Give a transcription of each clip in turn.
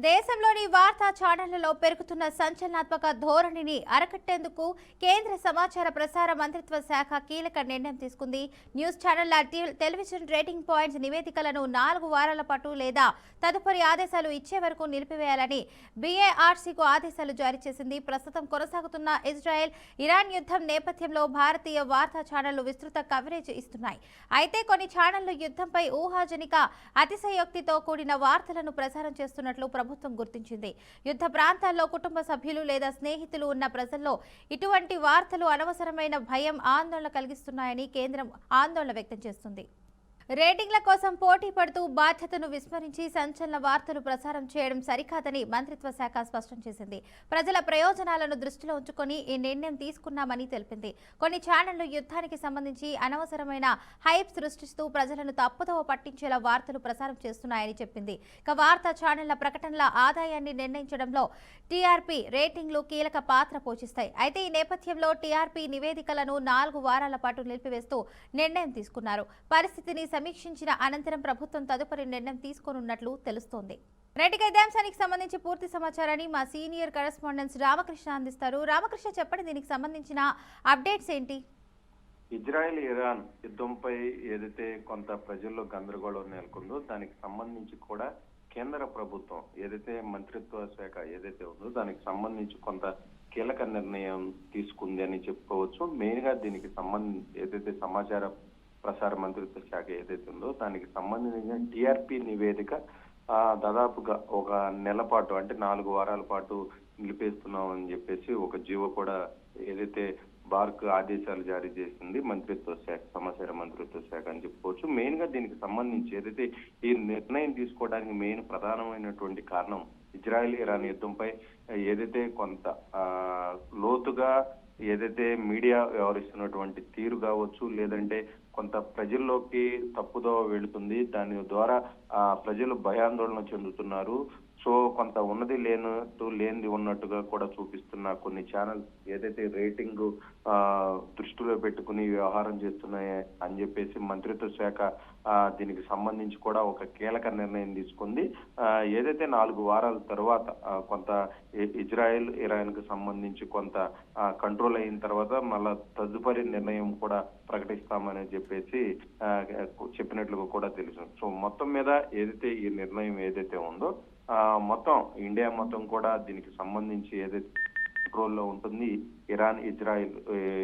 దేశంలోని వార్తా ఛానళ్లలో పెరుగుతున్న సంచలనాత్మక ధోరణిని అరకట్టేందుకు కేంద్ర సమాచార ప్రసార మంత్రిత్వ శాఖ కీలక నిర్ణయం తీసుకుంది. న్యూస్ ఛానళ్ల టెలివిజన్ రేటింగ్ పాయింట్స్ నివేదికలను 4 వారాల పాటు లేదా తదుపరి ఆదేశాలు ఇచ్చే వరకు నిలిపివేయాలని బీఏఆర్సీకు ఆదేశాలు జారీ చేసింది. ప్రస్తుతం కొనసాగుతున్న ఇజ్రాయెల్ ఇరాన్ యుద్ధం నేపథ్యంలో భారతీయ వార్తా ఛానళ్లు విస్తృత కవరేజ్ ఇస్తున్నాయి. అయితే కొన్ని ఛానళ్లు యుద్ధంపై ఊహాజనిక అతిశయోక్తితో కూడిన వార్తలను ప్రసారం చేస్తున్నట్లు ప్రభుత్వం గుర్తించింది. యుద్ధ ప్రాంతాల్లో కుటుంబ సభ్యులు లేదా స్నేహితులు ఉన్న ప్రజల్లో ఇటువంటి వార్తలు అనవసరమైన భయం, ఆందోళన కలిగిస్తున్నాయని కేంద్రం ఆందోళన వ్యక్తం చేస్తుంది. రేటింగ్ల కోసం పోటీ పడుతూ బాధ్యతను విస్మరించి సంచలన వార్తలు ప్రసారం చేయడం సరికాదని మంత్రిత్వ శాఖ స్పష్టం చేసింది. ప్రజల ప్రయోజనాలను దృష్టిలో ఉంచుకొని ఈ నిర్ణయం తీసుకున్నామని తెలిపింది. కొన్ని ఛానళ్లు యుద్ధానికి సంబంధించి అనవసరమైన హైప్ సృష్టిస్తూ ప్రజలను తప్పుదోవ పట్టించేలా వార్తలు ప్రసారం చేస్తున్నాయని చెప్పింది. ఇక వార్తా ఛానళ్ల ప్రకటనల ఆదాయాన్ని నిర్ణయించడంలో టీఆర్పీ రేటింగ్లు కీలక పాత్ర పోషిస్తాయి. అయితే ఈ నేపథ్యంలో టీఆర్పీ నివేదికలను 4 వారాల పాటు నిలిపివేస్తూ నిర్ణయం తీసుకున్నారు. పరిస్థితిని సమీక్షించిన అనంతరం ప్రభుత్వం తదుపరి నిర్ణయం తీసుకోనున్నట్లు తెలుస్తోంది. రైట్గా ఇదే అంశానికి సంబంధించి పూర్తి సమాచారాన్ని మా సీనియర్ కరెస్పాండెంట్ రామకృష్ణ అందిస్తారు. రామకృష్ణ, చెప్పండి, దీనికి సంబంధించిన అప్డేట్స్ ఏంటి? ఇజ్రాయెల్ ఇరాన్ యుద్ధంపై ఏదైతే కొంత ప్రజల్లో గందరగోళం నెలకొందో దానికి సంబంధించి కూడా కేంద్ర ప్రభుత్వం ఏదైతే మంత్రిత్వ శాఖ ఏదైతే ఉందో దానికి సంబంధించి కొంత కీలక నిర్ణయం తీసుకుంది అని చెప్పుకోవచ్చు. మెయిన్ గా దీనికి సంబంధించి ఏదైతే సమాచార ప్రసార మంత్రిత్వ శాఖ ఏదైతే ఉందో దానికి సంబంధించిన టీఆర్పీ నివేదిక దాదాపుగా ఒక నెల పాటు అంటే 4 వారాల పాటు నిలిపేస్తున్నాం అని చెప్పేసి ఒక జీవో కూడా ఏదైతే బార్క్ ఆదేశాలు జారీ చేసింది మంత్రిత్వ శాఖ, సమాచార మంత్రిత్వ శాఖ అని చెప్పుకోవచ్చు. మెయిన్ గా దీనికి సంబంధించి ఏదైతే ఈ నిర్ణయం తీసుకోవడానికి మెయిన్ ప్రధానమైనటువంటి కారణం ఇజ్రాయెల్ ఇరాన్ యుద్ధంపై ఏదైతే కొంత లోతుగా ఏదైతే మీడియా వ్యవహరిస్తున్నటువంటి తీరు కావచ్చు, లేదంటే కొంత ప్రజల్లోకి తప్పుదోవ వెళుతుంది, దాని ద్వారా ప్రజలు భయాందోళన చెందుతున్నారు. సో కొంత ఉన్నది లేనిది ఉన్నట్టుగా కూడా చూపిస్తున్న కొన్ని ఛానల్స్ ఏదైతే రేటింగ్ దృష్టిలో పెట్టుకుని వ్యవహారం చేస్తున్నాయి అని చెప్పేసి మంత్రిత్వ శాఖ దీనికి సంబంధించి కూడా ఒక కీలక నిర్ణయం తీసుకుంది. ఏదైతే 4 వారాల తర్వాత కొంత ఇజ్రాయెల్ ఇరాన్ కు సంబంధించి కొంత కంట్రోల్ అయిన తర్వాత మళ్ళా తదుపరి నిర్ణయం కూడా ప్రకటిస్తామని చెప్పేసి చెప్పినట్లుగా కూడా తెలుసు. సో మొత్తం మీద ఏదైతే ఈ నిర్ణయం ఏదైతే ఉందో మొత్తం ఇండియా మొత్తం కూడా దీనికి సంబంధించి ఏదైతే కంట్రోల్లో ఉంటుంది. ఇరాన్ ఇజ్రాయెల్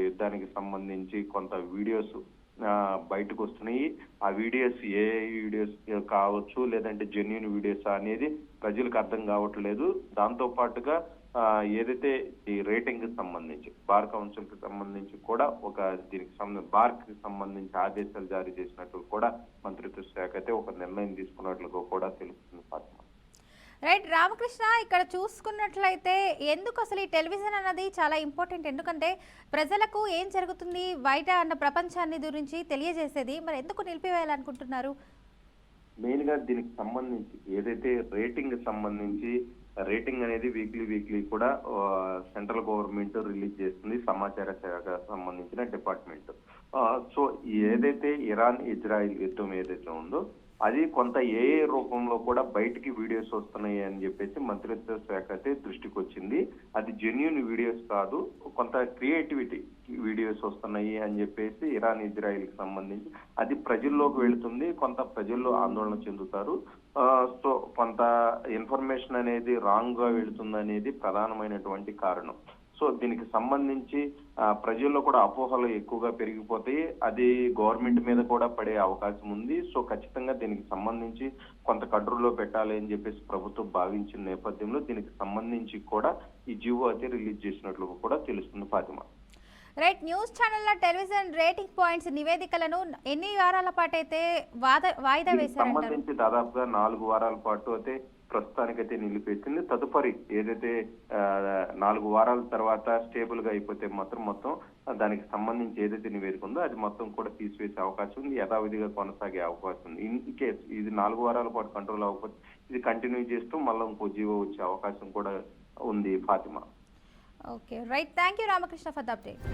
యుద్ధానికి సంబంధించి కొంత వీడియోస్ బయటకు వస్తున్నాయి. ఆ వీడియోస్ ఏ వీడియోస్ కావచ్చు, లేదంటే జెన్యూన్ వీడియోస్ అనేది ప్రజలకు అర్థం కావట్లేదు. దాంతో పాటుగా ఏదైతే ఈ రేటింగ్ కి సంబంధించి బార్ కౌన్సిల్ కి సంబంధించి కూడా ఒక దీనికి బార్ కి సంబంధించి ఆదేశాలు జారీ చేసినట్లు కూడా మంత్రిత్వ శాఖ అయితే ఒక నిర్ణయం తీసుకున్నట్లుగా కూడా తెలుస్తుంది. ఫాతిమా, రైట్ రామకృష్ణ, ఇక్కడ చూసుకున్నట్లయితే ఎందుకు అసలు ఈ టెలివిజన్ అన్నది చాలా ఇంపార్టెంట్? ఎందుకంటే ప్రజలకు ఏం జరుగుతుంది బయట అన్న ప్రపంచాన్ని గురించి తెలియజేసేది. మరి ఎందుకు నిలిపివేయాలనుకుంటున్నారు? మెయిన్ గా దీనికి సంబంధించి ఏదైతే రేటింగ్ సంబంధించి రేటింగ్ అనేది వీక్లీ కూడా సెంట్రల్ గవర్నమెంట్ రిలీజ్ చేస్తుంది, సమాచార శాఖ సంబంధించిన డిపార్ట్మెంట్. సో ఏదైతే ఇరాన్ ఇజ్రాయిల్ యుద్ధం ఏదైతే ఉందో అది కొంత ఏ రూపంలో కూడా బయటికి వీడియోస్ వస్తున్నాయి అని చెప్పేసి మంత్రిత్వ శాఖ అయితే దృష్టికి వచ్చింది. అది జెన్యూన్ వీడియోస్ కాదు, కొంత క్రియేటివిటీ వీడియోస్ వస్తున్నాయి అని చెప్పేసి ఇరాన్ ఇజ్రాయిల్ కి సంబంధించి అది ప్రజల్లోకి వెళుతుంది. కొంత ప్రజల్లో ఆందోళన చెందుతారు. సో కొంత ఇన్ఫర్మేషన్ అనేది రాంగ్ గా వెళుతుంది అనేది ప్రధానమైనటువంటి కారణం. సో దీనికి సంబంధించి ప్రజల్లో కూడా అపోహలు ఎక్కువగా పెరిగిపోతాయి. అది గవర్నమెంట్ మీద కూడా పడే అవకాశం ఉంది. సో ఖచ్చితంగా దీనికి సంబంధించి కొంత కంట్రోల్లో పెట్టాలి అని చెప్పేసి ప్రభుత్వం భావించిన నేపథ్యంలో దీనికి సంబంధించి కూడా ఈ జీవో అయితే రిలీజ్ చేసినట్లు కూడా తెలుస్తుంది. ఫాతిమా, రైట్, న్యూస్ ఛానళ్ల టెలివిజన్ రేటింగ్ పాయింట్స్ నివేదికలను ఎన్ని వారాల పాటు అయితే వాయిదా వేశారు? సంబంధించి దాదాపుగా 4 వారాల పాటు అయితే ప్రస్తుతానికైతే నిలిపేసింది. తదుపరి ఏదైతే 4 వారాల తర్వాత స్టేబుల్ గా అయిపోతే మొత్తం దానికి సంబంధించి ఏదైతే నివేదిక ఉందో అది మొత్తం కూడా తీసివేసే అవకాశం ఉంది, యథావిధిగా కొనసాగే అవకాశం ఉంది. ఇన్ కేస్ ఇది 4 వారాల పాటు కంట్రోల్ అవ్వకపోతే ఇది కంటిన్యూ చేస్తూ మళ్ళీ ఇంకో జీవో వచ్చే అవకాశం కూడా ఉంది. Fatima, okay, right, thank you Ramakrishna for the update.